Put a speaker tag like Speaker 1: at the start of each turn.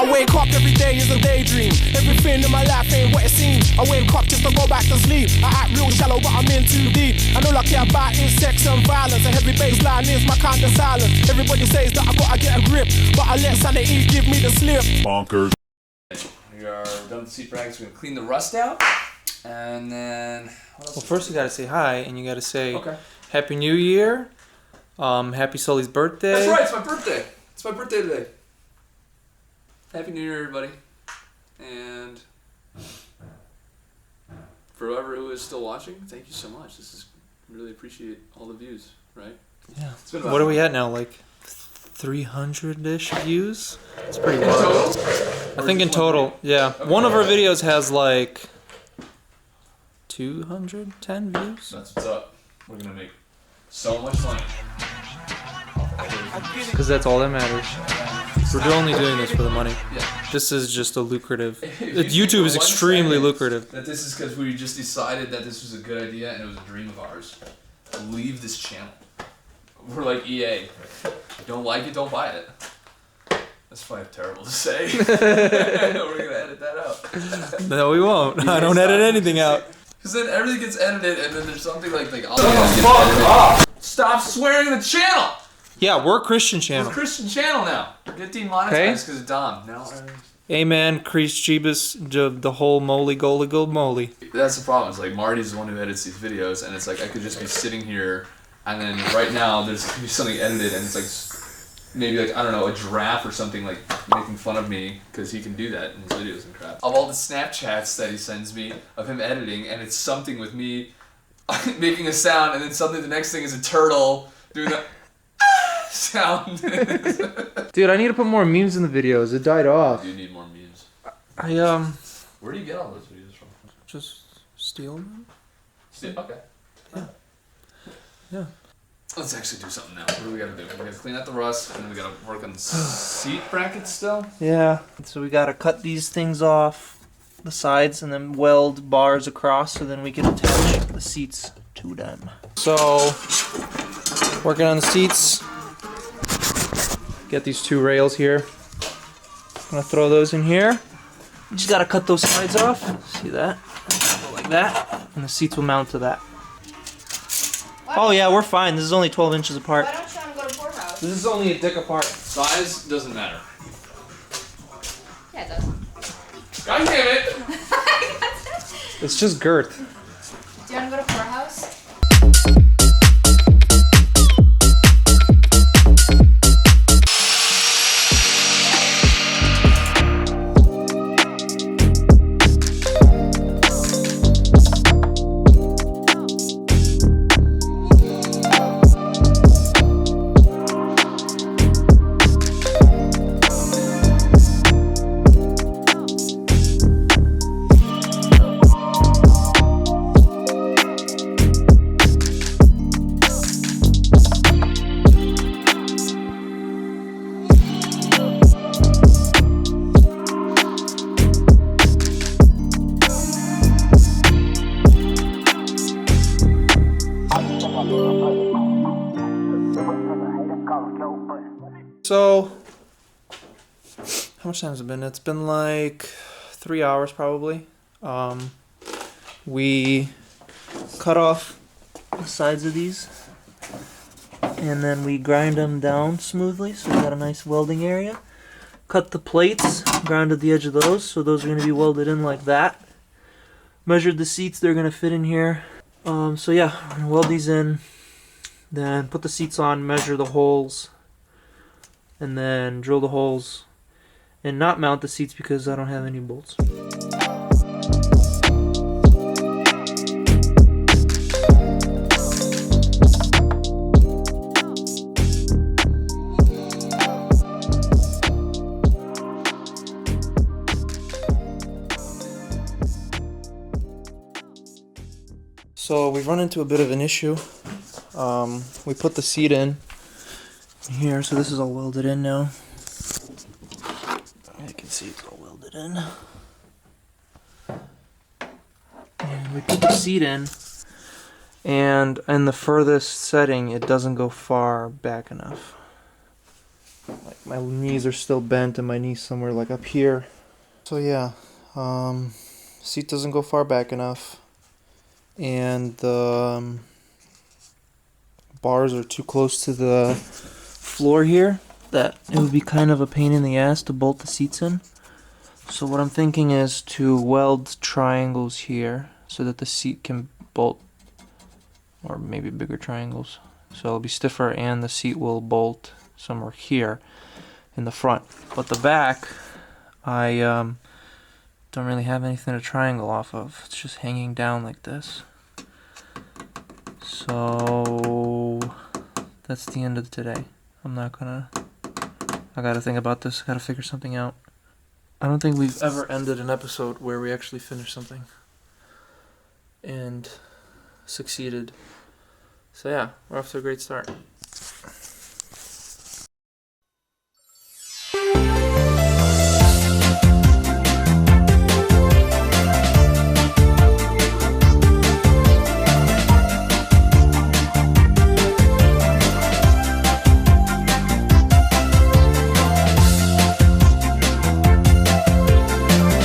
Speaker 1: I wake up every day is a daydream. Everything in my life ain't what it seems. I wake up just to go back to sleep. I act real shallow, but I'm in too deep. And all I care about is sex and violence. A heavy baseline is my kind of silence. Everybody says that I gotta get a grip, but I let sanity give me the slip. Bonkers.
Speaker 2: We are done with the seat brackets. We're gonna clean the rust out, and then. What else?
Speaker 3: Well, first you gotta say hi, and you gotta say
Speaker 2: okay.
Speaker 3: Happy New Year. Happy Sully's birthday.
Speaker 2: That's right. It's my birthday. It's my birthday today. Happy New Year, everybody. And for whoever who is still watching, thank you so much. Really appreciate all the views, right?
Speaker 3: Yeah. What are we at now? Like 300-ish views? It's pretty
Speaker 2: in
Speaker 3: wild.
Speaker 2: total?
Speaker 3: I think in total, yeah. Okay. One of our videos has like 210 views.
Speaker 2: That's what's up. We're gonna make so much money.
Speaker 3: Because that's all that matters. We're only doing this for the money.
Speaker 2: Yeah.
Speaker 3: This is just a lucrative. YouTube is extremely lucrative.
Speaker 2: That this is because we just decided that this was a good idea and it was a dream of ours. To leave this channel. We're like EA. Don't like it, don't buy it. That's probably terrible to say. We're gonna edit that out.
Speaker 3: No, we won't. I don't edit anything out.
Speaker 2: Because then everything gets edited and then there's something like oh, stop swearing the channel!
Speaker 3: Yeah, we're a Christian channel.
Speaker 2: We're a Christian channel now. Get demonetized because of Dom. Now,
Speaker 3: Amen, Christ Jeebus, the whole moly goly gold moly.
Speaker 2: That's the problem. It's like Marty's the one who edits these videos, and it's like I could just be sitting here, and then right now there's gonna be something edited, and it's like maybe like I don't know, a giraffe or something like making fun of me because he can do that in his videos and crap. Of all the Snapchats that he sends me of him editing, and it's something with me making a sound, and then suddenly the next thing is a turtle doing the sound.
Speaker 3: Dude, I need to put more memes in the videos. It died off.
Speaker 2: You need more memes.
Speaker 3: Where
Speaker 2: do you get all those videos from?
Speaker 3: Just steal them.
Speaker 2: Okay.
Speaker 3: Yeah. Yeah.
Speaker 2: Let's actually do something now. What do we gotta do? We gotta clean out the rust, and then we gotta work on the seat brackets still.
Speaker 3: Yeah. So we gotta cut these things off the sides and then weld bars across so then we can attach the seats to them. So, working on the seats. Get these two rails here. I'm gonna throw those in here. You just gotta cut those sides off. See that? Go like that. And the seats will mount to that. Oh yeah, we're fine. This is only 12 inches apart.
Speaker 4: Why don't you want to go to poorhouse?
Speaker 3: This is only a dick apart.
Speaker 2: Size doesn't matter.
Speaker 4: Yeah, it does.
Speaker 2: God damn it!
Speaker 3: It's just girth.
Speaker 4: Do you want to go to poorhouse?
Speaker 3: So, how much time has it been? It's been like 3 hours probably. We cut off the sides of these and then we grind them down smoothly so we got a nice welding area. Cut the plates, grounded the edge of those, so those are going to be welded in like that. Measured the seats, they're going to fit in here. So yeah, we're going to weld these in, then put the seats on, measure the holes, and then drill the holes and not mount the seats because I don't have any bolts. So we've run into a bit of an issue. We put the seat in here, so this is all welded in now. You can see it's all welded in. And we put the seat in, and in the furthest setting, it doesn't go far back enough. Like my knees are still bent and my knees somewhere like up here. So yeah, seat doesn't go far back enough, and the bars are too close to the floor here that it would be kind of a pain in the ass to bolt the seats in. So what I'm thinking is to weld triangles here so that the seat can bolt, or maybe bigger triangles. So it'll be stiffer and the seat will bolt somewhere here in the front. But the back, I don't really have anything to triangle off of. It's just hanging down like this. So that's the end of today. I gotta think about this, I gotta figure something out. I don't think we've ever ended an episode where we actually finished something and succeeded. So yeah, we're off to a great start.